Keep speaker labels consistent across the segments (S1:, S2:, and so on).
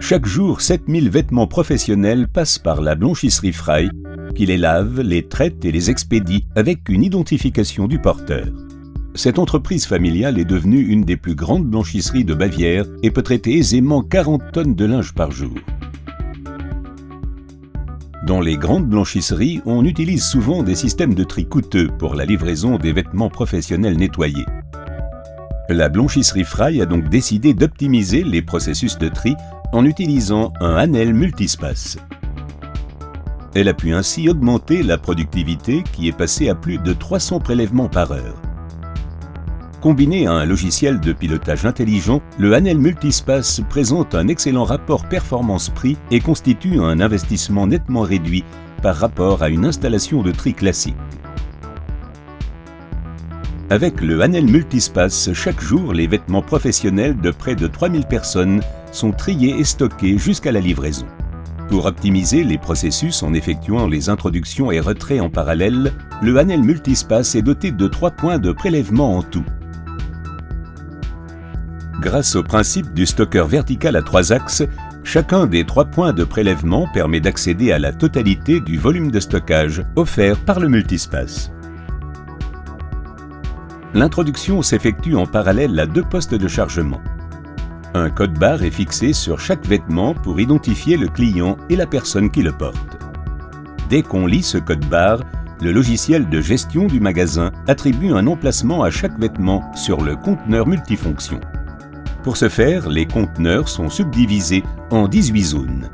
S1: Chaque jour, 7000 vêtements professionnels passent par la blanchisserie Frey, qui les lave, les traite et les expédie avec une identification du porteur. Cette entreprise familiale est devenue une des plus grandes blanchisseries de Bavière et peut traiter aisément 40 tonnes de linge par jour. Dans les grandes blanchisseries, on utilise souvent des systèmes de tri coûteux pour la livraison des vêtements professionnels nettoyés. La blanchisserie Frey a donc décidé d'optimiser les processus de tri en utilisant un Hanel multispace. Elle a pu ainsi augmenter la productivité qui est passée à plus de 300 prélèvements par heure. Combiné à un logiciel de pilotage intelligent, le Hanel multispace présente un excellent rapport performance-prix et constitue un investissement nettement réduit par rapport à une installation de tri classique. Avec le Hanel multispace, chaque jour, les vêtements professionnels de près de 3000 personnes sont triés et stockés jusqu'à la livraison. Pour optimiser les processus en effectuant les introductions et retraits en parallèle, le Hanel multispace est doté de 3 points de prélèvement en tout. Grâce au principe du stocker vertical à 3 axes, chacun des 3 points de prélèvement permet d'accéder à la totalité du volume de stockage offert par le multispace. L'introduction s'effectue en parallèle à 2 postes de chargement. Un code barre est fixé sur chaque vêtement pour identifier le client et la personne qui le porte. Dès qu'on lit ce code barre, le logiciel de gestion du magasin attribue un emplacement à chaque vêtement sur le conteneur multifonction. Pour ce faire, les conteneurs sont subdivisés en 18 zones.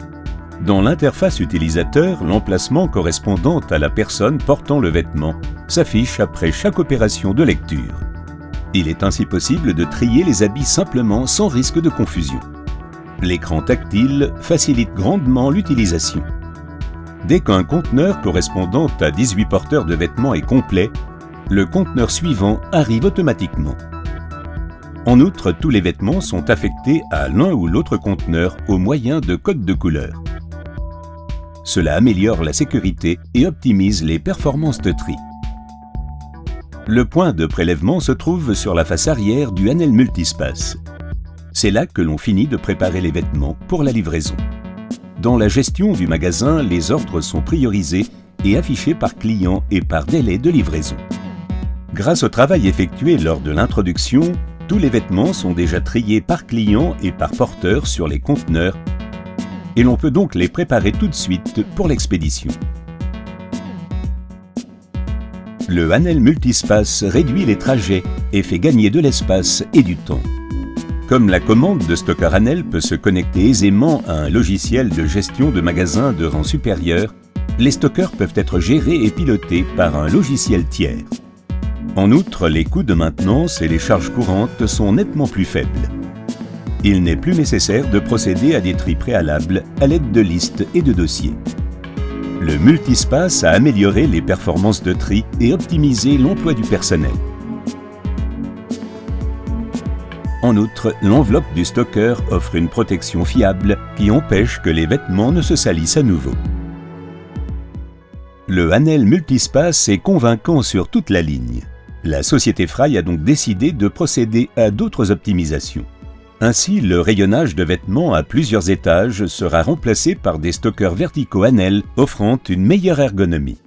S1: Dans l'interface utilisateur, l'emplacement correspondant à la personne portant le vêtement s'affiche après chaque opération de lecture. Il est ainsi possible de trier les habits simplement sans risque de confusion. L'écran tactile facilite grandement l'utilisation. Dès qu'un conteneur correspondant à 18 porteurs de vêtements est complet, le conteneur suivant arrive automatiquement. En outre, tous les vêtements sont affectés à l'un ou l'autre conteneur au moyen de codes de couleur. Cela améliore la sécurité et optimise les performances de tri. Le point de prélèvement se trouve sur la face arrière du Hanel multispace. C'est là que l'on finit de préparer les vêtements pour la livraison. Dans la gestion du magasin, les ordres sont priorisés et affichés par client et par délai de livraison. Grâce au travail effectué lors de l'introduction, tous les vêtements sont déjà triés par client et par porteur sur les conteneurs et l'on peut donc les préparer tout de suite pour l'expédition. Le Hanel multispace réduit les trajets et fait gagner de l'espace et du temps. Comme la commande de stocker Hanel peut se connecter aisément à un logiciel de gestion de magasin de rang supérieur, les stockers peuvent être gérés et pilotés par un logiciel tiers. En outre, les coûts de maintenance et les charges courantes sont nettement plus faibles. Il n'est plus nécessaire de procéder à des tris préalables à l'aide de listes et de dossiers. Le multispace a amélioré les performances de tri et optimisé l'emploi du personnel. En outre, l'enveloppe du stocker offre une protection fiable qui empêche que les vêtements ne se salissent à nouveau. Le Hanel multispace est convaincant sur toute la ligne. La société Frey a donc décidé de procéder à d'autres optimisations. Ainsi, le rayonnage de vêtements à plusieurs étages sera remplacé par des stockers verticaux Hanel offrant une meilleure ergonomie.